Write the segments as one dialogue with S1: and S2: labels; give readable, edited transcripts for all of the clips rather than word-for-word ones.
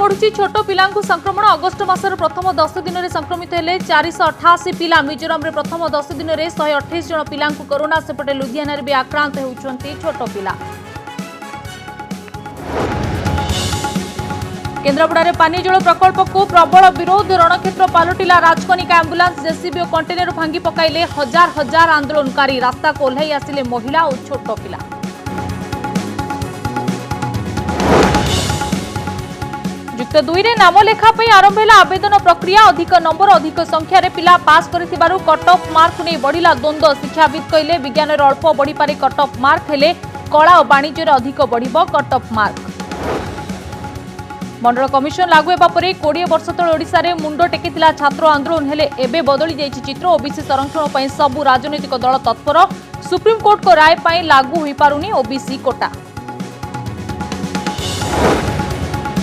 S1: बढ़ुची छोट पिला संक्रमण अगस्ट मासर प्रथम 10 दिन में संक्रमित हेले 488 पिला। मिजोराम रे प्रथम 10 दिन में 128 जन पिला कोरोना सेपटे लुधियाना भी आक्रांत होउछंती छोट पिला। केन्द्रापड़ा पानी जल प्रकल्प को प्रबल विरोध। रणक्षेत्र पालटिला राजकनिका आंबुलांस जेसीबी और कंटेनर भांगी पकाइले हजार हजार आंदोलनकारी। रास्ता को ओह्लाई आसिले महिला और छोट पिला। युक्त 2 रे नाम लेखा आरंभ है आवेदन प्रक्रिया। अधिक नंबर अधिक संख्यार पिला पास कर कट ऑफ मार्क नहीं बढ़िला द्वंद्व। शिक्षाविद कहले विज्ञान अल्प बढ़ी पारे कट ऑफ मार्क हेले कला और वाणिज्य अधिक बढ़िबो कट ऑफ मार्क। मंडल कमिशन लागू होगा पर 20 वर्ष तले ओडिशा रे मुंड टेकिथिला छात्र आंदोलन हेले एबे बदली जाइछि चित्र। ओबीसी संरक्षण पई सबु राजनीतिक दल तत्पर। सुप्रीम कोर्ट को राय पई लागू होई पारुनी ओबीसी कोटा।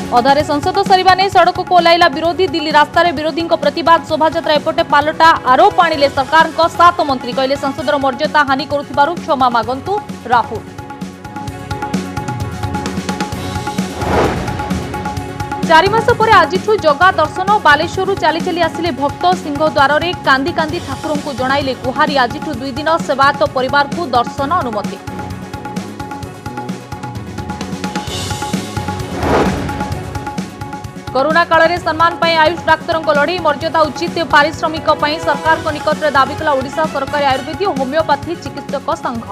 S1: अधारे संसद सरिबा ने सड़क को ओह्लाइला विरोधी। दिल्ली रास्ता रे विरोधी प्रतिवाद शोभायात्रा एपटे पालटा आरोप आनिले सरकार 7 मंत्री। कहले संसदर मर्यादा हानि करुथिबारु क्षमा मागंतु राहुल। चारि मास पर आजिठु जगा दर्शन। बालेश्वर चली चली आसिले भक्त। सिंहद्वार रे कांदी कांदी ठाकुर को जणाइले गुहारी। आजिठु 2 दिन सेवायत परिवार को दर्शन अनुमति। कोरोना काल में सम्मान पाई आयुष डाक्तर लड़ई। मर्यादा उचित पारिश्रमिक पाई सरकार को निकट में दाबी कला ओडिशा सरकारी आयुर्वेद और होमियोपैथी चिकित्सक संघ।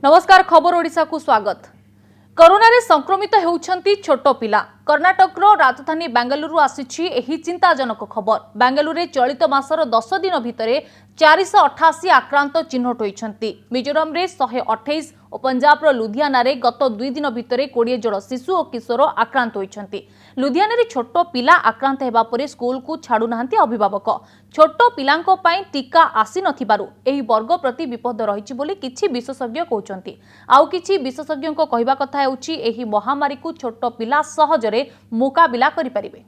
S1: नमस्कार, खबर ओडिशा को स्वागत। कोरोना रे संक्रमित होउछंती छोट पिला। कर्नाटक रो राजधानी बेंगलुरु आसीछि एही चिंताजनक खबर। बेंगलुरु रे चलित मासर 10 दिन भितरे 488 आक्रांत चिन्हट होइछंती। मिजोराम रे 128 और पंजाब रो लुधियाना रे गत 2 दिन भितरे 20 जन शिशु और किशोर आक्रांत होइछंती। लुधियाना रे छोट पिला आक्रांत हेबा परे स्कूल को छाडु नाहंती अभिभावक। छोट पिलांको पई टीका आसी नथिबारु एही वर्ग प्रति विपद रहिछि बोली किछि विशेषज्ञ कहउछंती। आउ किछि विशेषज्ञको कहिबा कथा हेउछि एही महामारी को छोट पिला सहजरे मुकाबिला करि परिबे।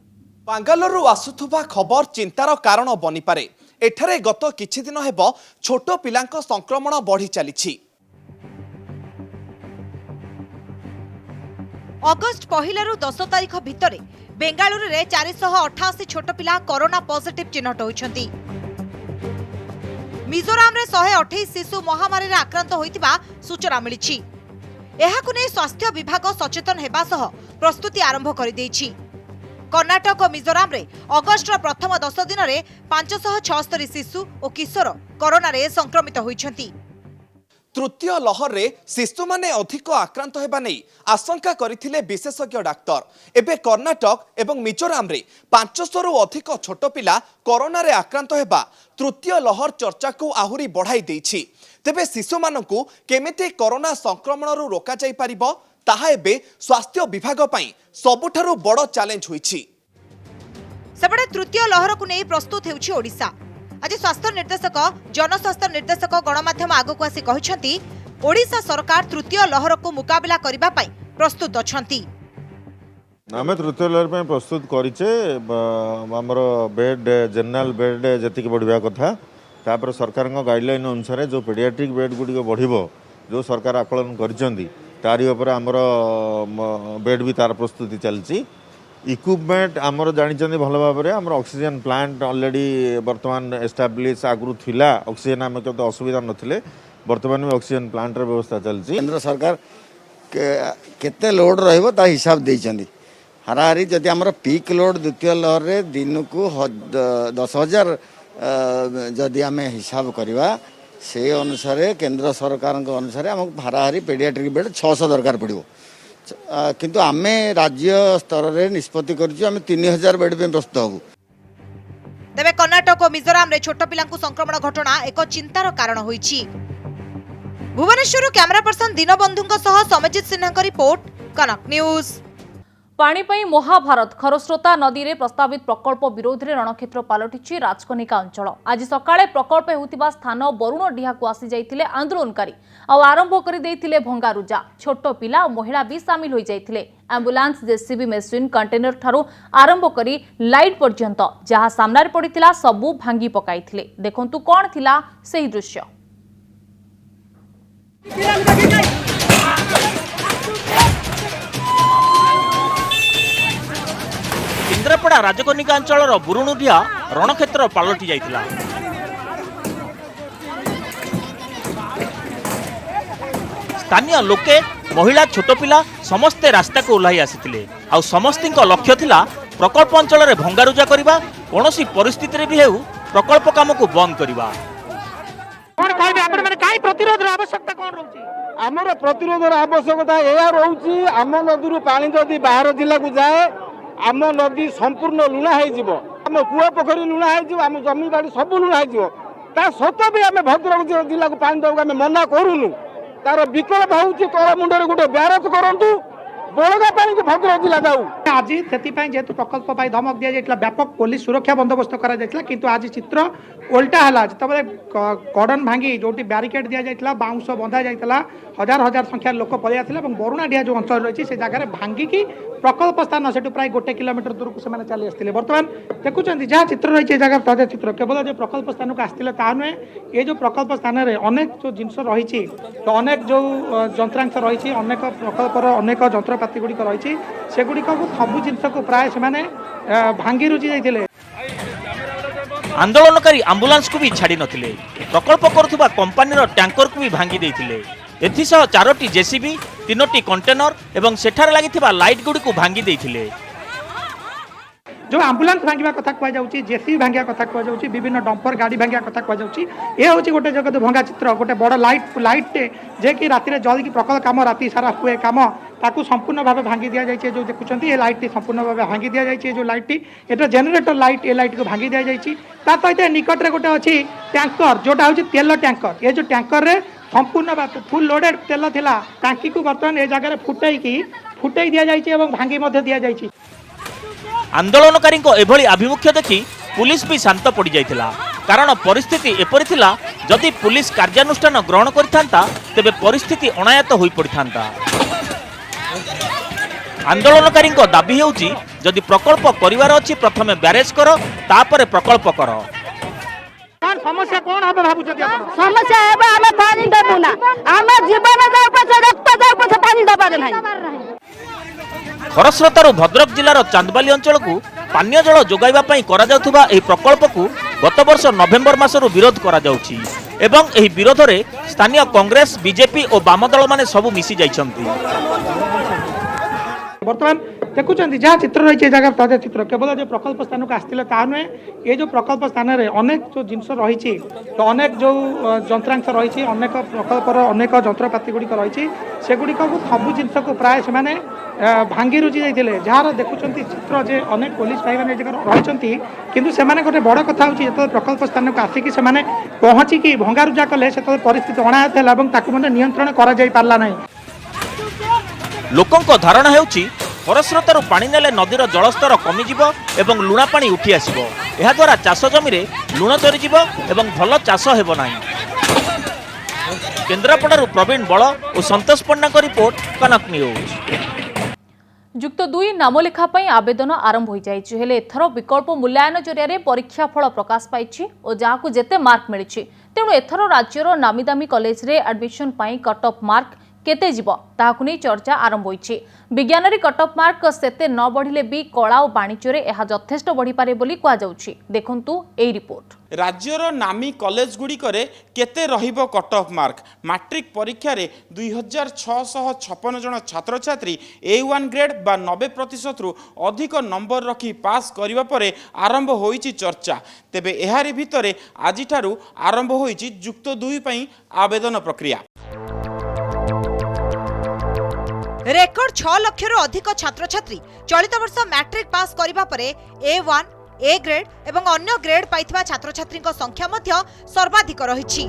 S2: बेंगलुरु आसुथुबा खबर चिंतार कारण बनि पारे। एठारे गत किछि दिन हेबो छोट पिलांको संक्रमण बढ़ी चलिछि।
S3: अगस्ट 1 रु 10 तारिख भितरे बेंगालुरु रे 488 छोट पिला कोरोना पॉजिटिव चिन्हट होइछंती। मिजोराम रे 128 शिशु महामारी रे आक्रांत होइतिबा सूचना मिलिछि। एहाकु नै स्वास्थ्य विभाग सचेतन हेबा सह प्रस्तुति आरंभ करि दैछि। कर्नाटक और मिजोराम रे अगस्ट प्रथम 10 दिन रे 576 शिशु और किशोर कोरोना रे संक्रमित होइछंती।
S2: तृतीय लहर रे शिशु माने अधिक आक्रांत हेबा नै आशंका करिथिले विशेषज्ञ डाक्तर। एबे कर्नाटक एवं मिजोराम रे 500 रु अधिक छोट पिला कोरोना रे आक्रांत हेबा तृतीय लहर चर्चा को आहुरी बढ़ाई दैछि। तेबे शिशु मानकु केमिति कोरोना संक्रमण रु रोका जाई परिबो ताहा एबे स्वास्थ्य विभाग पई सबुठारु बड़ चैलेंज होइछि।
S3: सेबडे तृतीय लहर को नै प्रस्तुत हेउछि ओडिशा। आज स्वास्थ्य निर्देशक जनस्वास्थ्य निर्देशक गणमाध्यम आगो को आसी कहिसंती ओडिशा सरकार तृतीय लहर को मुकाबला करिबा पई प्रस्तुत अछंती।
S4: आमे तृतीय लहर पई प्रस्तुत करिचे। हमर बेड जनरल बेड जति बढ़िया कथा तापर सरकार गाइडलाइन अनुसार जो पेडियाट्रिक बेड गुडी बढ़िबो जो सरकार आकलन करिसंती तारी ऊपर हमर बेड भी तार प्रस्तुति चलची। इक्विपमेंट आमर जानी भल भाव में आम ऑक्सीजन प्लांट ऑलरेडी वर्तमान एस्टाब्लिश आगु थिला। ऑक्सीजन आम केते असुविधा नथिले वर्तमान में ऑक्सीजन प्लांट र व्यवस्था चलची।
S5: केंद्र सरकार केते लोड रहइबो ता हिसाब देइछंदी। हाराहारी जदि आमर पीक लोड द्वितीय लहर रे दिन को 10,000 जदि आमे हिसाब करवा से अनुसार केंद्र सरकार अनुसार आम हाराहारी पेडियाट्रिक बेड 600 दरकार पड़ो। किंतु आमे राज्य स्तर रे निष्पत्ति करछु आमे 3000 बेड पे प्रस्तुत हबु।
S3: तबे कर्नाटक और मिजोराम रे छोट पिलांकु संक्रमण घटना एक चिंतार कारण होईछि। भुवनेश्वर कैमरा पर्सन दीनबंधुଙ୍କ सह समजित सिन्हाଙ୍କ रिपोर्ट कनक न्यूज।
S1: पाणीपाई महाभारत खरस्रोता नदी रे प्रस्तावित प्रकल्प विरोध में रणक्षेत्र पालटिछि राजकनिका अंचल। आज सकाळे प्रकल्प हेउतिबा स्थान बरुण डिहा को आसी जाइथिले आंदोलनकारी आ आरंभ करि दैथिले भंगारुजा। छोट पिला और महिला भी सामिल होई जाइथिले। एम्बुलेंस जेसीबी मेसिन कंटेनर ठारू आरंभ करी लाइट पर्यंत जहाँ सामने पड़िथिला सबु भांगी पकाइथिले। देखंतु कोन थिला सेही दृश्य।
S6: କେନ୍ଦ୍ରାପଡ଼ା ରାଜକନିକା ଅଞ୍ଚଳର ବୁରୁଣୁଡିଆ ରଣକ୍ଷେତ୍ର ପାଲଟି ଯାଇଥିଲା। ସ୍ଥାନୀୟ ଲୋକେ ମହିଳା ଛୋଟ ପିଲା ସମସ୍ତେ ରାସ୍ତାକୁ ଓହ୍ଲାଇ ଆସିଥିଲେ। ଆଉ ସମସ୍ତଙ୍କ ଲକ୍ଷ୍ୟ ଥିଲା ପ୍ରକଳ୍ପ ଅଞ୍ଚଳରେ ଭଙ୍ଗାରୁଜା କରିବା, କୌଣସି ପରିସ୍ଥିତିରେ ବି ହେଉ ପ୍ରକଳ୍ପ କାମକୁ ବନ୍ଦ କରିବା।
S7: ଆମର ପ୍ରତିରୋଧର ଆବଶ୍ୟକତା ଏହା ରହୁଛି। ଆମ ନଦୀରୁ ପାଣି ଯଦି ବାହାର ଜିଲ୍ଲାକୁ ଯାଏ, ଆମ ନଦୀ ସମ୍ପୂର୍ଣ୍ଣ ଲୁଣା ହେଇଯିବ, ଆମ କୂଅ ପୋଖରୀ ଲୁଣା ହେଇଯିବ, ଆମ ଜମି ବାଡ଼ି ସବୁ ଲୁଣା ହେଇଯିବ। ତା ସତ୍ତ୍ୱେ ବି ଆମେ ଭଦ୍ରକ ଜିଲ୍ଲାକୁ ପାଣି ଦେବାକୁ ଆମେ ମନା କରୁନୁ। ତାର ବିକଳ୍ପ ହେଉଛି ତଳ ମୁଣ୍ଡରେ ଗୋଟେ ବ୍ୟାରେଜ କରନ୍ତୁ, ବଳଗା ପାଣିକି ଭଦ୍ରକ ଜିଲ୍ଲା ଯାଉ।
S8: আজি ସେଥିପାଇଁ ଯେହେତୁ ପ୍ରକଳ୍ପ ପାଇଁ ଧମକ ଦିଆଯାଇଥିଲା, ବ୍ୟାପକ ପୋଲିସ ସୁରକ୍ଷା ବନ୍ଦୋବସ୍ତ କରାଯାଇଥିଲା, କିନ୍ତୁ ଆଜି ଚିତ୍ର ଓଲଟା ହେଲା। ଯେତେବେଳେ କର୍ଡନ ଭାଙ୍ଗି ଯୋଉଠି ବ୍ୟାରିକେଡ୍ ଦିଆଯାଇଥିଲା, ବାଉଁଶ ବନ୍ଧା ଯାଇଥିଲା, ହଜାର ହଜାର ସଂଖ୍ୟାର ଲୋକ ପଳେଇ ଆସିଥିଲେ ଏବଂ ବରୁଣାଡିଆ ଯେଉଁ ଅଞ୍ଚଳ ରହିଛି ସେ ଜାଗାରେ ଭାଙ୍ଗିକି ପ୍ରକଳ୍ପ ସ୍ଥାନ ସେଠୁ ପ୍ରାୟ 1 କିଲୋମିଟର ଦୂରକୁ ସେମାନେ ଚାଲି ଆସିଥିଲେ। ବର୍ତ୍ତମାନ ଦେଖୁଛନ୍ତି ଯାହା ଚିତ୍ର ରହିଛି ଏ ଜାଗାର ତାଜା ଚିତ୍ର, କେବଳ ଯେ ପ୍ରକଳ୍ପ ସ୍ଥାନକୁ ଆସିଥିଲେ ତାହା ନୁହେଁ, ଏ ଯେଉଁ ପ୍ରକଳ୍ପ ସ୍ଥାନରେ ଅନେକ ଯେଉଁ ଜିନିଷ ରହିଛି, ଅନେକ ଯେଉଁ ଯନ୍ତ୍ରାଂଶ ରହିଛି, ଅନେକ ପ୍ରକଳ୍ପର ଅନେକ ଯନ୍ତ୍ରପାତି ଗୁଡ଼ିକ ରହିଛି, ସେଗୁଡ଼ିକକୁ ସବୁ ଜିନିଷକୁ ପ୍ରାୟ ସେମାନେ ଭାଙ୍ଗି ରୁଜି ଯାଇଥିଲେ।
S6: ଆନ୍ଦୋଳନକାରୀ ଆମ୍ବୁଲାନ୍ସକୁ ବି ଛାଡ଼ି ନଥିଲେ, ପ୍ରକଳ୍ପ କରୁଥିବା କମ୍ପାନୀର ଟ୍ୟାଙ୍କରକୁ ବି ଭାଙ୍ଗି ଦେଇଥିଲେ। ଏଥିସହ 4ଟି ଜେସିବି, 3ଟି କଣ୍ଟେନର ଏବଂ ସେଠାରେ ଲାଗିଥିବା ଲାଇଟ୍ ଗୁଡ଼ିକୁ ଭାଙ୍ଗି ଦେଇଥିଲେ।
S8: जो आम्बुलांस भांगा कथा कहुच्छी, जेसीबी भांगा कथा कहुच्छी, विभिन्न डंपर गाड़ी भांगा कथा कहुच्छी। ये हूँ गोटे जगत भंगा चित्र, गोटे बड़ लाइटे जे कि राति जल्दी प्रकल्प कम राति सारा हुए कम ताकू संपूर्ण भाव भांगी दि जाए। जो देखुं ये लाइट संपूर्ण भाव भांगी दि जाए। जो लाइट ये जेनेटर लाइट, ये लाइट को भांगी दि जाए। सहित निकट में गोटे अच्छी टैंकर जोटा हूँ तेल टैंकर। ये जो टैंकर रे संपूर्ण फुल लोडेड तेल थिला, टांकी को बर्तमान ए जगह फुटई दि जाए, भांगी दि जाए।
S6: आंदोलनकारी एभली आभिमुख्य देखि पुलिस भी शांत पड़ जाइथिला, कारण परिस्थिति एपरि थिला जदि पुलिस कार्यानुष्ठान ग्रहण करिथांता तेबे परिस्थिति अनायत होई पड़िथांता। आंदोलनकारी दाबी हेउची जदि प्रकल्प करिवार अछि प्रथमे बैरेज करो, तापरे प्रकल्प करो।
S8: समस्या कौन हम भाबुछ?
S9: समस्या है आमे पानी देबु ना, आमे जीवन दे ऊपर रक्त दे ऊपर पानी दबार नहीं।
S6: खरस्रोतारू भद्रक जिलार चांदबाली अंचल को पानीय जल जोगाइबा पई करा जाउथुबा एही प्रकल्प को गत वर्ष नवेम्बर मासरू विरोध करा जाउची एवं एही विरोध रे स्थानीय कांग्रेस, बीजेपी और वाम दल माने सबु मिसी जाइछंती।
S8: बर्तमान देखुं जहाँ चित्र रही जगह ताजा चित्र, केवल जो प्रकल्प स्थान को आसते ता नुहे, ये जो प्रकल्प स्थान में अनेक जो जिनस रही, तो अनेक जो यंत्रांश रही, अनेक प्रकल्पर अनेक यंत्रपाति गुड़िक रही, सेगुड़िक सबू जिनस को प्राय से भांगी रुजी जाते। जार देखुं चित्र जे अनेक पुलिस भाई मैंने रही, किंतु से गोटे बड़ कथा हूँ जो प्रकल्प स्थान को आसिक पहुँचिकी भंगारुजा कले से परिस्थिति अनायत है, नियंत्रण करा नहीं।
S6: लोकंक धारणा हेउची खरस्रोतारू पानी नेले नदीर जलस्तर कमिजिबो एवं लुणा पानी उठी आसिबो। एहा द्वारा चाष जमी रे लुण चरिजिबो एवं भल चाष हेबो नाही। केन्द्रापड़ारू प्रवीण बळ और संतोष पंडा रिपोर्ट, कनक न्यूज।
S1: युक्त 2 नामलेखा पई आवेदन आरंभ हो जाइछि, हेले एथर विकल्प मूल्यांकन जरिया परीक्षा फल प्रकाश पाइछि और जाहाकू जेते मार्क मिलिछि, तेणु एथर राज्यर नामी दामी कॉलेज रे एडमिशन पई कट ऑफ मार्क केते जीव ताहाकू नै चर्चा आरंभ होइछि। विज्ञान रे कट ऑफ मार्क सेते न बढ़िले भी कला और वाणिज्य रे एहा यथेष्ट बढ़ी पारे बोली कहा जाउछि। देखंतु एई रिपोर्ट।
S10: राज्यर नामी कॉलेज गुड़िकरे केते रहिबो कट ऑफ मार्क? मैट्रिक परीक्षा रे 2656 जन छात्र छात्री A1 ग्रेड बा 90% रु अधिक नंबर रखी पास करिबा परे आरंभ होइछि चर्चा। तेबे एहारी भितरे आजि ठारू आरंभ होइछि युक्त 2 पई आवेदन प्रक्रिया।
S3: रेकर्ड 6 लाख रु अधिक छात्र छात्री चलित वर्ष मैट्रिक पास करिबा परे A1, A ग्रेड एवं अन्य ग्रेड पाइथिबा छात्र छात्री संख्या मध्य सर्वाधिक रहिछि।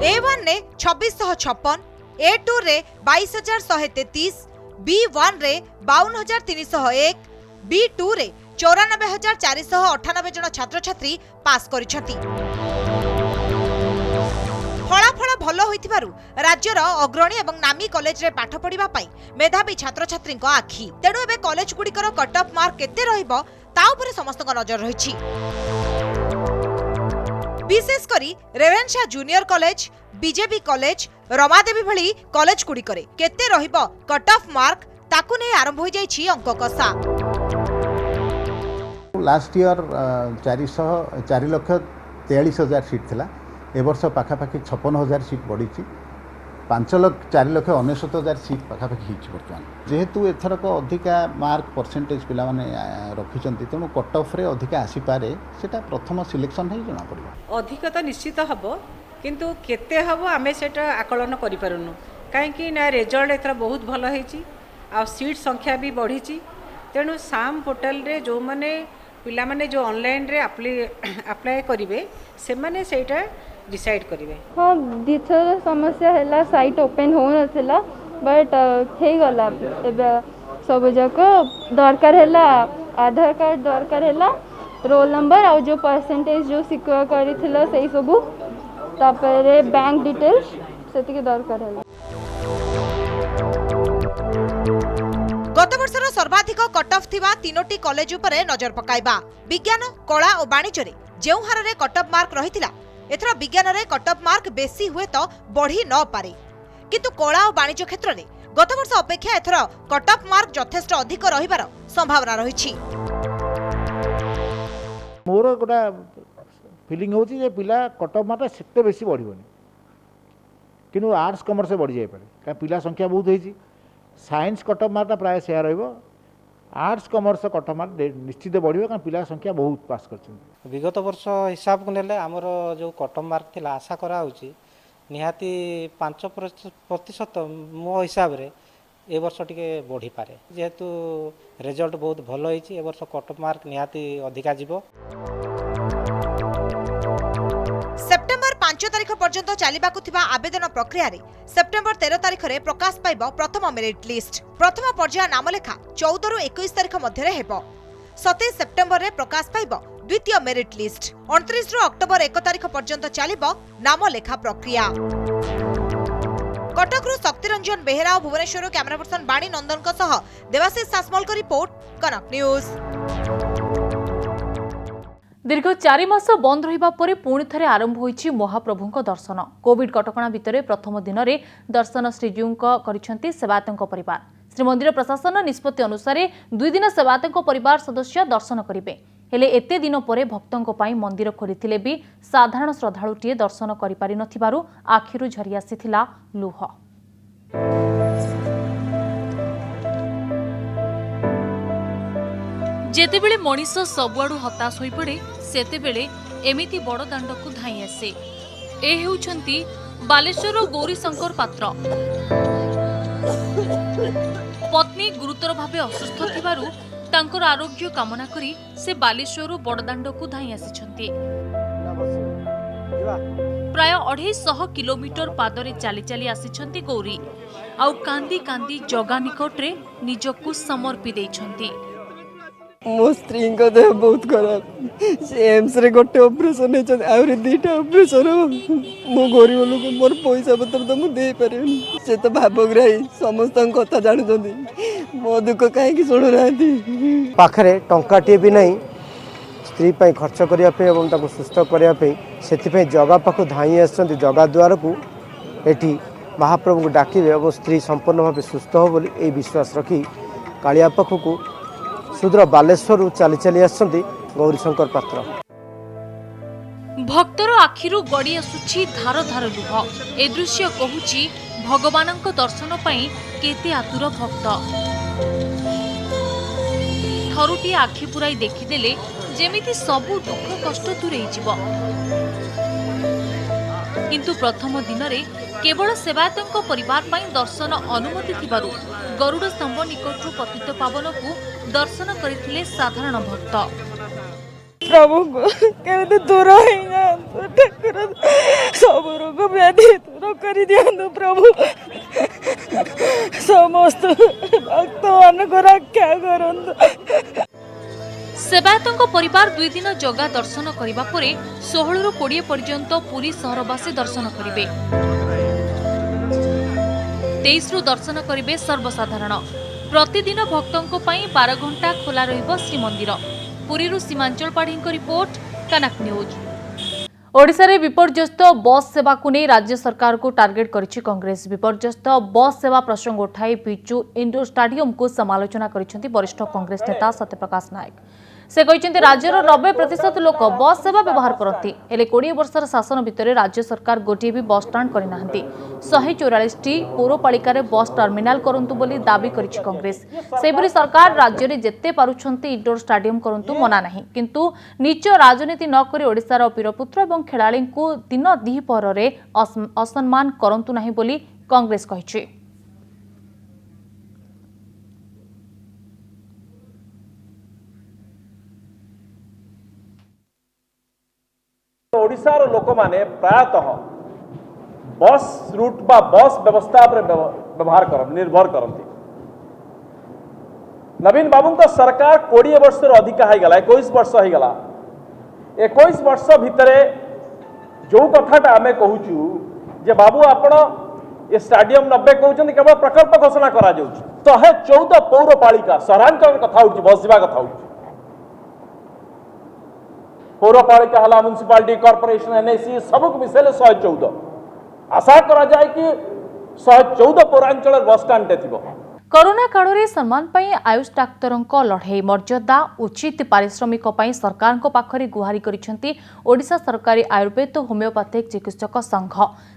S3: A1 रे 2656, A2 रे 22133, B1 रे 52301, B2 रे 94498 जन छात्र छात्री पास करिछथि। फलाफल भल होइथिबारु राज्यर अग्रणी एवं नामी कॉलेज रे पाठ पढ़िबा पई मेधावी छात्र छात्री आखि। तेणु एबे कॉलेज गुड़िकर कट ऑफ मार्क केते रहिबो ता उपरे समस्त नजर रहिछि। विशेष करी Ravenshaw junior college, BJP college Ramadevi भली कॉलेज गुड़िकरे केते रहिबो कट ऑफ मार्क ताकू नै आरंभ हो जाइछि अंक कषा।
S11: लास्ट ईयर 4,43,000 सीट थिला ए वर्ष पाखापाखि 56,000 सीट बढ़ी 4,69,000 सीट पाखापाखि बर्तमान जेहेतु एथरक अधिका मार्क परसेंटेज पिला माने रखिचंती तेणु कट ऑफ रे अधिका आसीपारे सेटा प्रथम सिलेक्शन है जना पड़ो
S12: अधिक तो निश्चित हम किंतु केते हम आम से आकलन करूँ कहीं रिजल्ट एथर बहुत भल होती आ सीट संख्या भी बढ़ी तेणु साम पोर्टाल रे जो माने पिला माने जो ऑनलाइन रे अप्लाई करेंगे से माने सेटा डिसाइड करेंगे।
S9: हाँ दिथर समस्या है साइट ओपन हो नाला बट हो गला सब जाक दरकार है आधार कार्ड दरकार है रोल नंबर और जो परसेंटेज जो सिक्योर कर सबू तापर बैंक डिटेल्स से दरकार है।
S3: गत वर्षर सर्वाधिक कट ऑफ थिबा तीनोटी कॉलेज उपरे नजर पकाइबा। विज्ञान कला और वाणिज्य रे जेउ हार रे कट ऑफ मार्क रहितिला एथरा विज्ञान रे कट ऑफ मार्क बेसी हुए तो बढ़ी न पारे किंतु कला और वाणिज्य क्षेत्र रे गत वर्ष अपेक्षा एथरा कट ऑफ मार्क यथेष्ट अधिक रहिबार संभावना रहिछि।
S7: मोर गोटा फिलिंग होची जे पिला कट ऑफ मार्क सेते बेसी बढ़िबनी किंतु आर्ट्स कॉमर्स से बढ़ी जाय पारे का पिला संख्या बहुत होईची साइंस कट ऑफ मार्क प्राय से रहिबो arts commerce cut off mark निश्चित बढ़िबो कारण पिला संख्या बहुत पास करछन।
S13: विगत वर्ष हिसाब को नेले हमर जो कट ऑफ मार्क थिला आशा करा होची निहाती 5% मो हिसाब रे ए वर्ष टिके बढ़ी पारे जेहेतु रिजल्ट बहुत भल होईची ए वर्ष कट ऑफ मार्क निहाती अधिका जीवो।
S3: सेप्टेम्बर 5 तारिख पर्यंत चलिबाकु थिबा आवेदन प्रक्रिया रे सेप्टेम्बर 13 तारिख रे प्रकाश पाइबो प्रथम मेरिट लिस्ट। प्रथम पर्याय नामलेखा 14 रु 21 तारिख मध्य रे हेबो। 27 सेप्टेम्बर रे प्रकाश पाइबो द्वितीय मेरिट लिस्ट। 29 रु अक्टोबर 1 तारिख पर्यंत चलिबो नामलेखा प्रक्रिया। कटक रु शक्तिरंजन बेहेरा और भुवनेश्वर कैमरा पर्सन बाणी नंदन सह देवाशीष सासमल को रिपोर्ट कनक न्यूज।
S1: दीर्घ 4 मास बंद रहिबा परे पुणी थरे आरंभ होईछि महाप्रभुंक दर्शन। कोविड कटकणा भितरे प्रथम दिन रे दर्शन श्रीजीउंक करिसेंति सेवायतंक परिवार। श्रीमंदिर प्रशासन निष्पत्ति अनुसार 2 दिन सेवायतंक परिवार सदस्य दर्शन करिवे। हेले एते दिन परे भक्तंक पई मंदिर खोलिथिले भी साधारण श्रद्धालुटिए दर्शन करि पारि नथिबारु आखिरु झरि आसीथिला लुह। जेतेबेले मनीष सबुआडू हताश होई पड़े सेतेबेले एमिति बड़ दांडकु धाई आसे। ए हेउछंती बालेश्वर गौरीशंकर पात्र। पत्नी गुरुतर भावे असुस्थ थिबारु तांकर आरोग्य कामना करी से बालेश्वर बड़दांडकु धाई आसिछंती। प्राय 250 किलोमीटर पादरे चली चली आसिछंती गौरी आउ कांदी कांदी जगा निकटरे निजकु समर्पी देइछंती।
S14: मो स्त्री देह बहुत खराब से एम्स रे गोटे ऑपरेशन है दीटा ऑपरेशन मो गरीब लोक मोर पैसा पत्र तो मुझे पारे से तो भावग्राही समस्त कथा जानते मो दुख कहीं शुणुना
S15: पाखे टंकाटे भी नहीं स्त्री खर्च करने सुस्थ करने से जगह पाख धाई आसती जगह द्वार को एटी महाप्रभु को डाकिबे और स्त्री संपूर्ण भाव सुस्थ हो बोली ए विश्वास रखी कालिया पाखक सुदूर बालेश्वर चली चली आसती गौरीशंकर पात्र।
S1: भक्तर आखिरु गड़ी आसुछि धार धार लुह। ए दृश्य कहूछि भगवानंक दर्शन पई केते आतुर भक्त। थरुटी आखि पुराई देखिदेले जेमिति सबु दुख कष्ट दूरेई जिवो। किंतु प्रथम दिन रे केवल सेवायतंक परिवार पई दर्शन अनुमति थिबारु गरुड़ स्तंभ निकटरू पतित पावन को दर्शन करथिले साधारण भक्त।
S14: प्रभु के दूर सब रोग व्याधि दूर कर दिया प्रभु समस्त भक्त मान को रक्षा करंतु।
S1: सेवायतंक परिवार 2 दिन जगा दर्शन करिबा परे 16 रु 20 पर्यंत पुरी सहरवासी दर्शन करिवे। 23 रु दर्शन करिवे सर्वसाधारण। प्रतिदिन भक्तों पई 12 घंटा खोला रहिबो श्रीमंदिर। पुरीरु सीमांचल पाढ़ी रिपोर्ट कनक न्यूज। ओडिशा रे विपर्यस्त बस सेवा को नहीं राज्य सरकार को टार्गेट करिछि कांग्रेस। विपर्यस्त बस सेवा प्रसंग उठाई पिचु इंडोर स्टाडियम को समालोचना करिसेंति वरिष्ठ कांग्रेस नेता सत्यप्रकाश नायक। से कहते राज्यर 90% लोक बस सेवा व्यवहार करती हेले 20 वर्षर शासन भितर राज्य सरकार गोटे भी बस स्टाण्ड करना 144टी पौरपालिका बस टर्मिनाल करंतु बोली दाबी करिछि कांग्रेस। सेबरी सरकार राज्य रे जेते पारुछंती इंडोर स्टाडियम करंतु मना नहीं किंतु नीच राजनीति न करी ओडिशार पीरपुत्र एवं खेलाड़ी को दिन दिपहर रे असम्मान करंतु नहीं बोली कांग्रेस कहिछि।
S16: ओडिशार लोक माने प्रायतः बस रूट बा बस व्यवस्था पर व्यवहार निर्भर करती। नवीन बाबू सरकार 20 वर्ष अधिक होगला 21 वर्ष होगला 21 वर्ष भितर जो कथाटा आम कहूँ जे बाबू आपण ये स्टाडियम 90 कहते केवल प्रकल्प घोषणा करा 114 पौरपालिका सहरांचल कथा हो बस जावा कथा हो पौरपालिका हला म्युनिसिपालिटी कॉर्पोरेशन एनएसी सबको मिसेले 114 आशा करा जाए कि 114 पौरांचल बस स्टाण्ड थिबो।
S1: कोरोना काल रे सम्मान पाई आयुष डाक्तरंक लड़ाई मर्यादा उचित पारिश्रमिक पाई सरकार पाखरे गुहारी करिसेंति ओडिशा सरकारी आयुर्वेद होमियोपैथिक चिकित्सक संघ।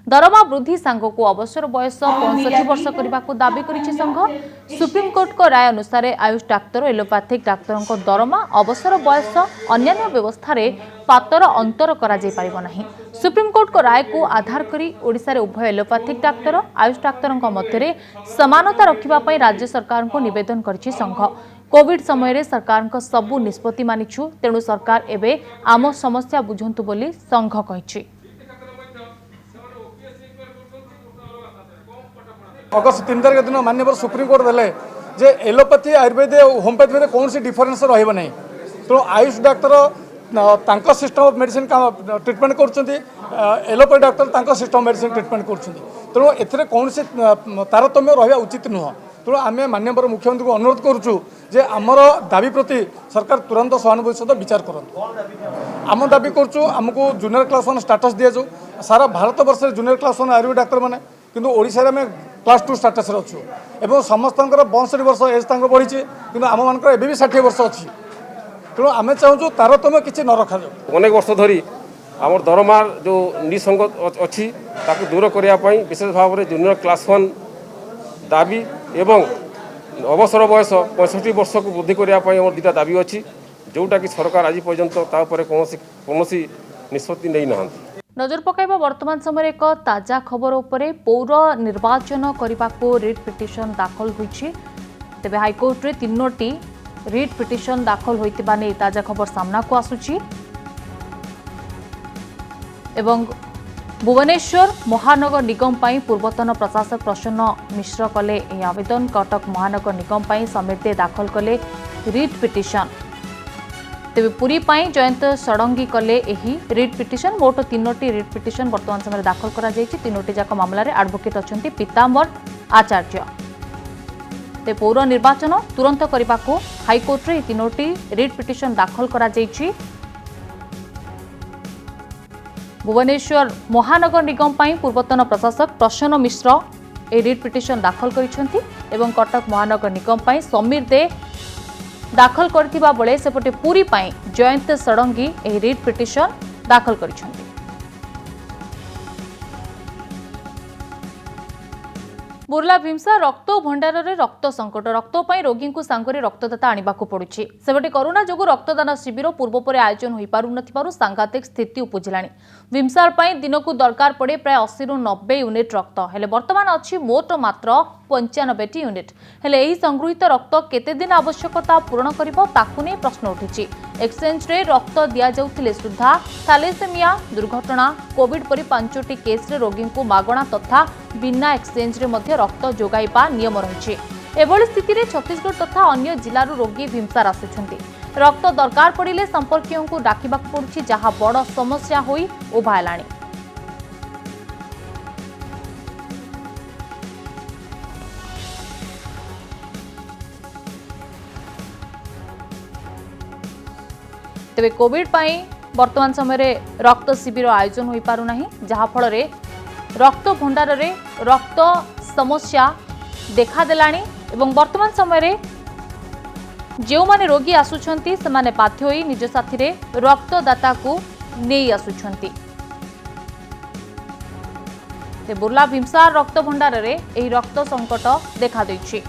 S1: दरमा वृद्धि सांग को अवसर बयस 65 वर्ष करने को दाबी करिछि संघ। सुप्रीम कोर्ट को राय अनुसार आयुष डाक्तर और एलोपैथिक डाक्तरंक दरमा अवसर बयस अन्य व्यवस्था रे पातर अंतर करा जाय पारिबो नाही। सुप्रीम कोर्ट को राय को आधार करी ओडिशा रे उभय एलोपैथिक डाक्तर आयुष डाक्तरंक मध्य समानता रखिबा पई राज्य सरकार को निवेदन करिछि संघ। कोविड समय रे सरकार को सबु निष्पत्ति मानिछु तेणु सरकार एबे आम समस्या बुझंतु बोली संघ कहिछि।
S7: अगस्त 3 तारिख दिन माननीय सुप्रीम कोर्ट देले जे एलोपैथी आयुर्वेद होमियोपैथी में कौन सी डिफरेन्स रहिबो नहीं तेणु आयुष डाक्तर तांको सिस्टम ऑफ मेडिसिन ट्रीटमेंट करछंती एलोपैथी डाक्तर तांको सिस्टम मेडिसिन ट्रीटमेंट करछंती तेणु एथिरे कौन से तारतम्य रहिबा उचित नुह। तेणु आम माननीय मुख्यमंत्री को अनुरोध करुचु जे आमर दाबी प्रति सरकार तुरंत सहानुभूति सहित विचार करंतु। आम दाबी करुचु आमको जूनियर क्लास 1 स्टाटस दिया जाऊ सारा भारत वर्ष जूनियर क्लास 1 आयुर्वेद डाक्तर मैंने किंतु ओडिशा में क्लास 2 स्टाटस अच्छु एवं समस्त 62 वर्ष एज बढ़ी कि आम मान 60 वर्ष अच्छी तेणु आम चाहूँ तारतम्य किसी न रखा जाऊ।
S16: अनेक वर्ष धरी आम दरमार जो निसंगत अच्छी ताकू दूर करने विशेष भाव में जूनियर क्लास 1 दाबी एवं अवसर बयस 65 वर्ष को वृद्धि करने आम दुटा दाबी अच्छी जोटा कि सरकार आज पर्यंत कौन निष्पत्ति नहीं ना।
S1: नजर पकाइबा वर्तमान समय एक ताजा खबर उपरे पौर निर्वाचन करने को रिट पिटिशन दाखल होइछि। तेबे हाईकोर्ट रे 3टी रिट पिटिशन दाखल होइतिबा नै ताजा खबर सामना को आसुछि एवं भुवनेश्वर महानगर निगम पाई पूर्वतन प्रशासक प्रसन्न मिश्र कले ए आवेदन। कटक महानगर निगम पाई समिति दाखल कले रिट पिटिशन। तेबे पुरी पाई जयंत षडंगी कले एही रिट पिटिशन। मोट 3टी रिट पिटिशन वर्तमान समय दाखल करा जायछि। 3टी जाक मामला रे एडवोकेट अछंती पीतांबर आचार्य। ते पौर निर्वाचन तुरंत करने को हाईकोर्ट रे 3टी रिट पिटिशन दाखल करा जायछि। भुवनेश्वर महानगर निगम पाई पूर्वतन प्रशासक प्रसन्न मिश्र ए रिट पिटिशन दाखल करिसेंती एवं कटक महानगर निगम पाई समीर दे दाखल करथिबा बेले सेपटे पुरी पाई जयंत षडंगी ए रिट पिटिशन दाखल करिसेंती। बुर्ला भीमसा रक्त भंडार रे रक्त संकट रक्त पाई रोगी को सांगरे रक्तदाता आनिबा को पड़ुछि। सेबटे कोरोना जोगु रक्तदान शिविर पूर्व पर आयोजन होई पारु नथिबारु सांघातिक स्थिति उपजिलाणी। भीमसार पाई दिन को दरकार पड़े प्राय 80 रु 90 यूनिट रक्त हेले वर्तमान अछि मोट मात्र 95 यूनिट हेले एही संग्रहित रक्त केते दिन आवश्यकता पूर्ण करिवो ताकु नै प्रश्न उठिछि। एक्सचेंज रे रक्त दिया जाउथिले सुद्धा थैलेसेमिया दुर्घटना कोविड परि 5टी केस रे रोगी को मागणा तथा बिना एक्सचेंज रे मध्य रक्त जोगाइबा नियम रहिछि। एभଳି स्थिति रे छत्तीसगढ़ तथा अन्य जिल्लारू रोगी भीमसार आसुछन्ति। रक्त दरकार पड़िले संपर्कियों को डाकिबा पड़ुछि जहां बड़ समस्या होई उभायलाणी। तेबे कोविड पाई वर्तमान समय रक्त शिविर आयोजन हो पारु नाही जहा फल रे रक्त भंडार रे रक्त समस्या देखा देलानी एवं वर्तमान समय रे जो माने रोगी आसुछंती से माने बाध्य होई निज साथी रे रक्तदाता को नहीं आसुछंती। बुर्ला भीमसार रक्त भंडार रे एही रक्त संकट देखा देछि।